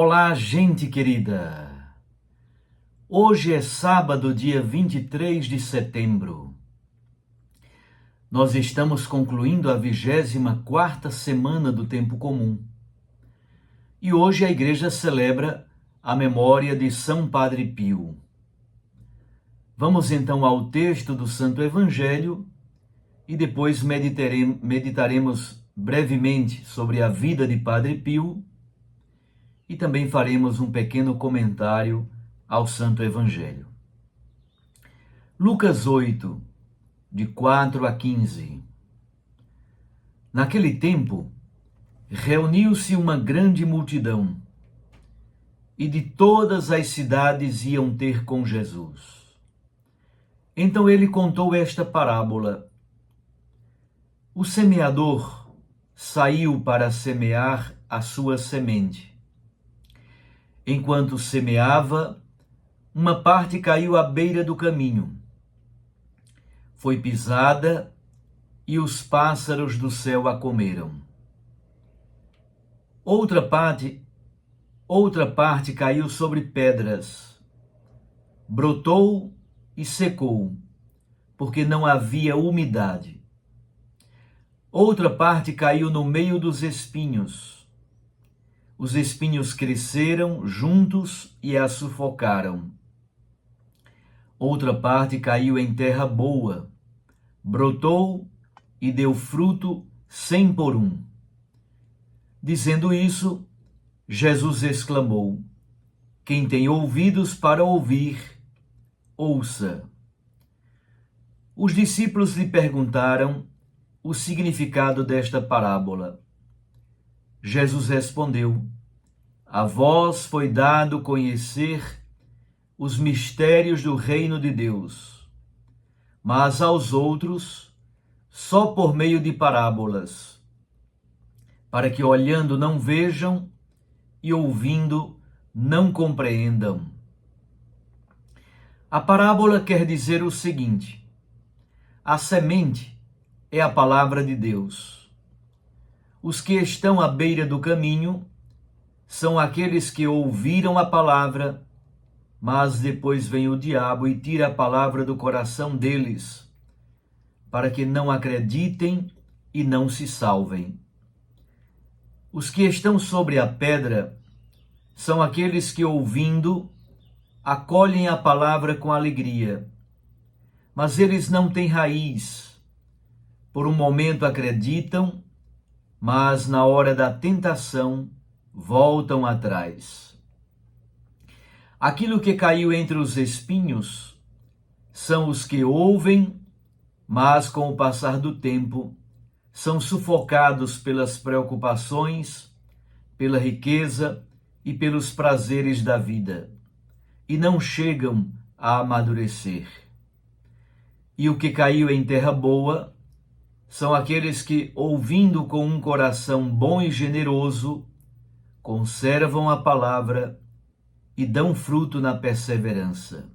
Olá, gente querida! Hoje é sábado, dia 23 de setembro. Nós estamos concluindo a 24ª semana do Tempo Comum. E hoje a igreja celebra a memória de São Padre Pio. Vamos então ao texto do Santo Evangelho e depois meditaremos brevemente sobre a vida de Padre Pio e também faremos um pequeno comentário ao Santo Evangelho. Lucas 8, de 4 a 15. Naquele tempo, reuniu-se uma grande multidão, e de todas as cidades iam ter com Jesus. Então ele contou esta parábola. O semeador saiu para semear a sua semente. Enquanto semeava, uma parte caiu à beira do caminho. Foi pisada e os pássaros do céu a comeram. Outra parte caiu sobre pedras. Brotou e secou, porque não havia umidade. Outra parte caiu no meio dos espinhos. Os espinhos cresceram juntos e a sufocaram. Outra parte caiu em terra boa, brotou e deu fruto 100 por 1. Dizendo isso, Jesus exclamou: Quem tem ouvidos para ouvir, ouça. Os discípulos lhe perguntaram o significado desta parábola. Jesus respondeu: A vós foi dado conhecer os mistérios do reino de Deus, mas aos outros só por meio de parábolas, para que olhando não vejam e ouvindo não compreendam. A parábola quer dizer o seguinte: a semente é a palavra de Deus. Os que estão à beira do caminho são aqueles que ouviram a palavra, mas depois vem o diabo e tira a palavra do coração deles, para que não acreditem e não se salvem. Os que estão sobre a pedra são aqueles que, ouvindo, acolhem a palavra com alegria, mas eles não têm raiz. Por um momento acreditam, mas na hora da tentação voltam atrás. Aquilo que caiu entre os espinhos são os que ouvem, mas com o passar do tempo são sufocados pelas preocupações, pela riqueza e pelos prazeres da vida, e não chegam a amadurecer. E o que caiu em terra boa são aqueles que, ouvindo com um coração bom e generoso, conservam a palavra e dão fruto na perseverança.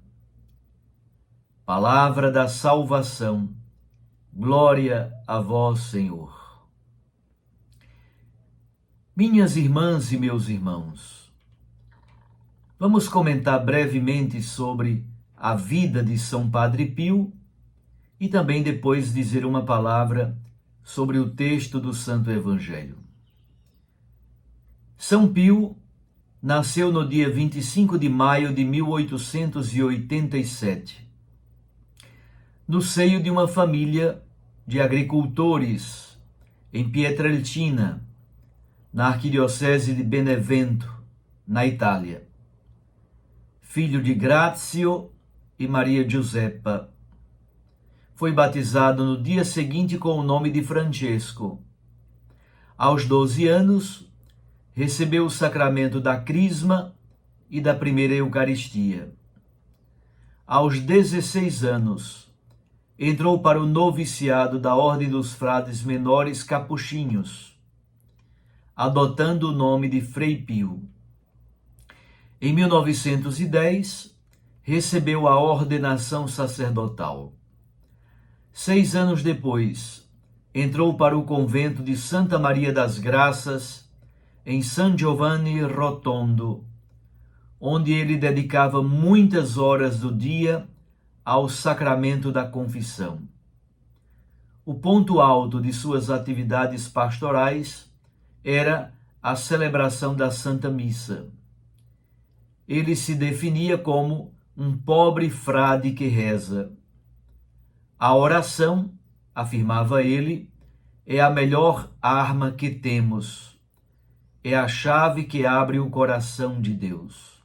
Palavra da salvação. Glória a vós, Senhor. Minhas irmãs e meus irmãos, vamos comentar brevemente sobre a vida de São Padre Pio e também depois dizer uma palavra sobre o texto do Santo Evangelho. São Pio nasceu no dia 25 de maio de 1887, no seio de uma família de agricultores em Pietrelcina, na arquidiocese de Benevento, na Itália. Filho de Grazio e Maria Giuseppa, foi batizado no dia seguinte com o nome de Francesco. Aos 12 anos, recebeu o sacramento da Crisma e da primeira Eucaristia. Aos 16 anos, entrou para o noviciado da Ordem dos Frades Menores Capuchinhos, adotando o nome de Frei Pio. Em 1910, recebeu a ordenação sacerdotal. 6 anos depois, entrou para o convento de Santa Maria das Graças, em San Giovanni Rotondo, onde ele dedicava muitas horas do dia ao sacramento da confissão. O ponto alto de suas atividades pastorais era a celebração da Santa Missa. Ele se definia como um pobre frade que reza. A oração, afirmava ele, é a melhor arma que temos. É a chave que abre o coração de Deus.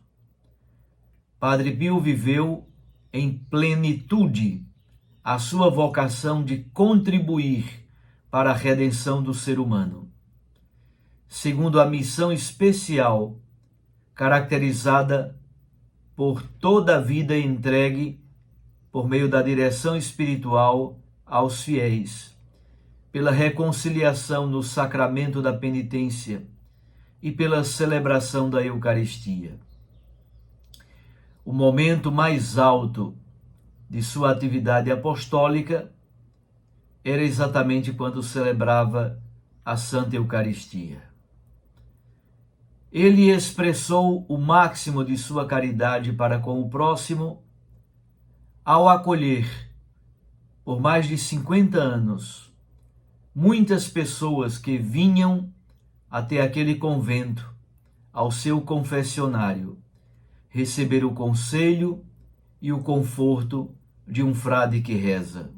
Padre Pio viveu em plenitude a sua vocação de contribuir para a redenção do ser humano, segundo a missão especial caracterizada por toda a vida entregue por meio da direção espiritual aos fiéis, pela reconciliação no sacramento da penitência e pela celebração da Eucaristia. O momento mais alto de sua atividade apostólica era exatamente quando celebrava a Santa Eucaristia. Ele expressou o máximo de sua caridade para com o próximo ao acolher, por mais de 50 anos, muitas pessoas que vinham até aquele convento, ao seu confessionário, receber o conselho e o conforto de um frade que reza.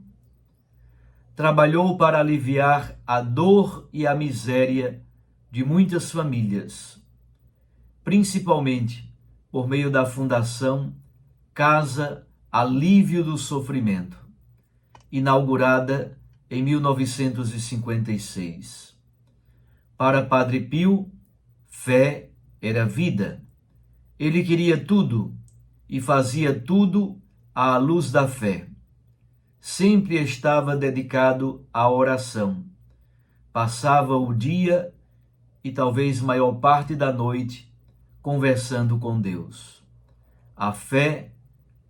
Trabalhou para aliviar a dor e a miséria de muitas famílias, principalmente por meio da Fundação Casa Alívio do Sofrimento, inaugurada em 1956. Para Padre Pio, fé era vida. Ele queria tudo e fazia tudo à luz da fé. Sempre estava dedicado à oração. Passava o dia e talvez maior parte da noite conversando com Deus. A fé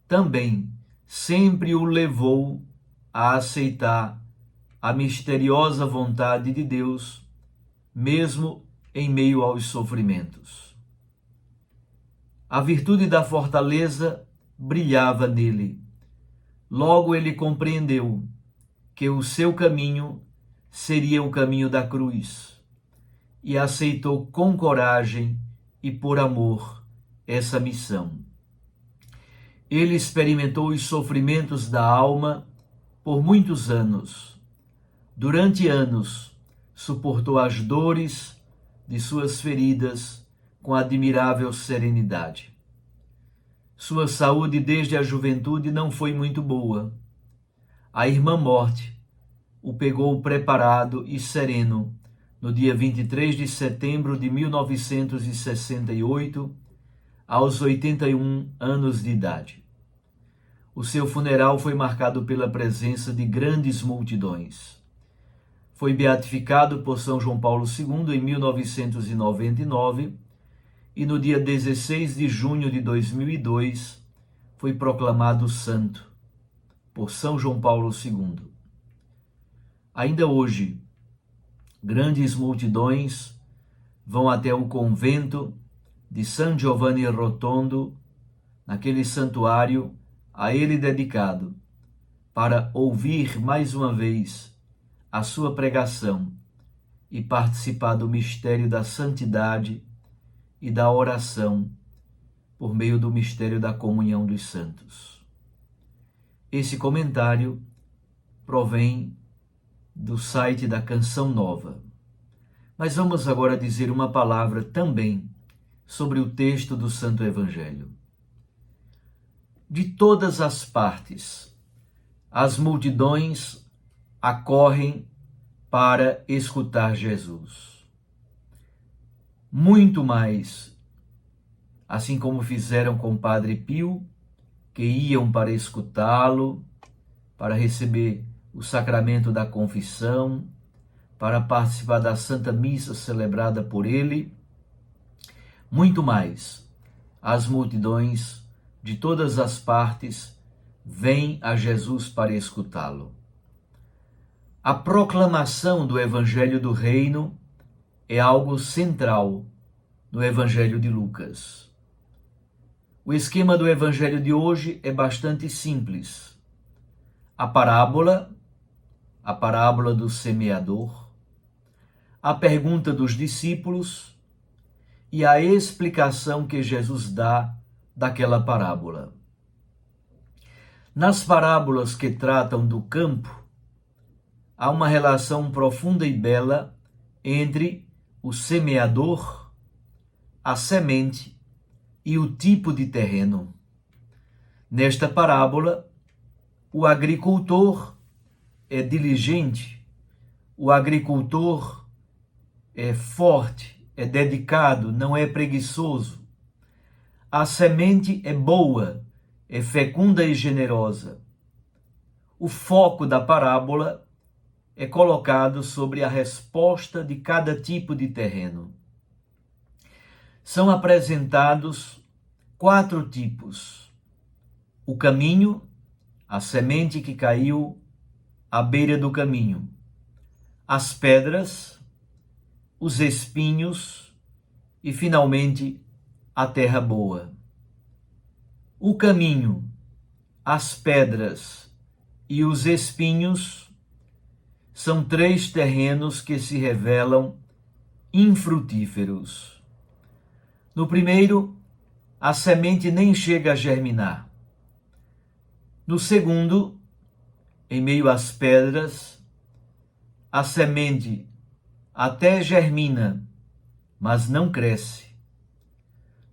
também sempre o levou a aceitar a misteriosa vontade de Deus, mesmo em meio aos sofrimentos. A virtude da fortaleza brilhava nele. Logo ele compreendeu que o seu caminho seria o caminho da cruz e aceitou com coragem e por amor essa missão. Ele experimentou os sofrimentos da alma por muitos anos. Durante anos, suportou as dores de suas feridas com admirável serenidade. Sua saúde desde a juventude não foi muito boa. A irmã Morte o pegou preparado e sereno no dia 23 de setembro de 1968, aos 81 anos de idade. O seu funeral foi marcado pela presença de grandes multidões. Foi beatificado por São João Paulo II em 1999 e no dia 16 de junho de 2002 foi proclamado santo por São João Paulo II. Ainda hoje, grandes multidões vão até o convento de San Giovanni Rotondo, naquele santuário a ele dedicado, para ouvir mais uma vez a sua pregação e participar do mistério da santidade e da oração por meio do mistério da comunhão dos santos. Esse comentário provém do site da Canção Nova. Mas vamos agora dizer uma palavra também sobre o texto do Santo Evangelho. De todas as partes, as multidões acorrem para escutar Jesus. Muito mais, assim como fizeram com Padre Pio, que iam para escutá-lo, para receber o sacramento da confissão, para participar da Santa Missa celebrada por ele. Muito mais, as multidões de todas as partes vêm a Jesus para escutá-lo. A proclamação do Evangelho do Reino é algo central no Evangelho de Lucas. O esquema do Evangelho de hoje é bastante simples. A parábola do semeador, a pergunta dos discípulos e a explicação que Jesus dá daquela parábola. Nas parábolas que tratam do campo, há uma relação profunda e bela entre o semeador, a semente e o tipo de terreno. Nesta parábola, o agricultor é diligente, o agricultor é forte, é dedicado, não é preguiçoso. A semente é boa, é fecunda e generosa. O foco da parábola é colocado sobre a resposta de cada tipo de terreno. São apresentados 4 tipos: o caminho, a semente que caiu à beira do caminho, as pedras, os espinhos e, finalmente, a terra boa. O caminho, as pedras e os espinhos são 3 terrenos que se revelam infrutíferos. No primeiro, a semente nem chega a germinar. No segundo, em meio às pedras, a semente até germina, mas não cresce.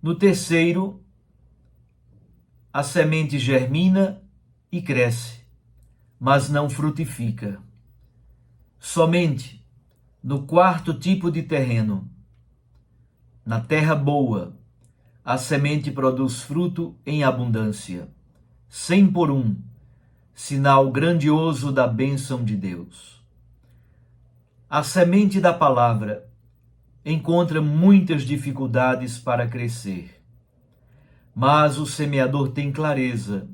No terceiro, a semente germina e cresce, mas não frutifica. Somente no 4º tipo de terreno, na terra boa, a semente produz fruto em abundância, 100 por 1, sinal grandioso da bênção de Deus. A semente da palavra encontra muitas dificuldades para crescer, mas o semeador tem clareza.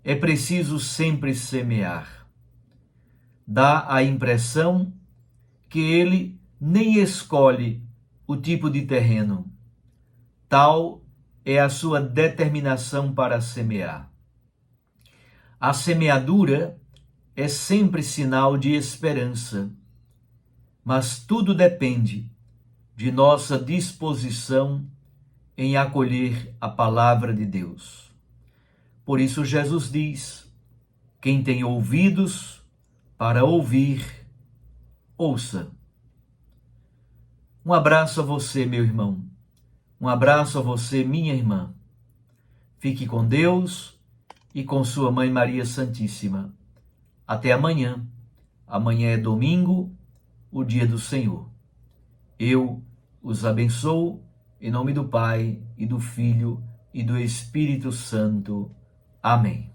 É preciso sempre semear. Dá a impressão que ele nem escolhe o tipo de terreno. Tal é a sua determinação para semear. A semeadura é sempre sinal de esperança, mas tudo depende de nossa disposição em acolher a palavra de Deus. Por isso Jesus diz: quem tem ouvidos para ouvir, ouça. Um abraço a você, meu irmão. Um abraço a você, minha irmã. Fique com Deus e com sua Mãe Maria Santíssima. Até amanhã. Amanhã é domingo, o dia do Senhor. Eu os abençoo em nome do Pai e do Filho e do Espírito Santo. Amém.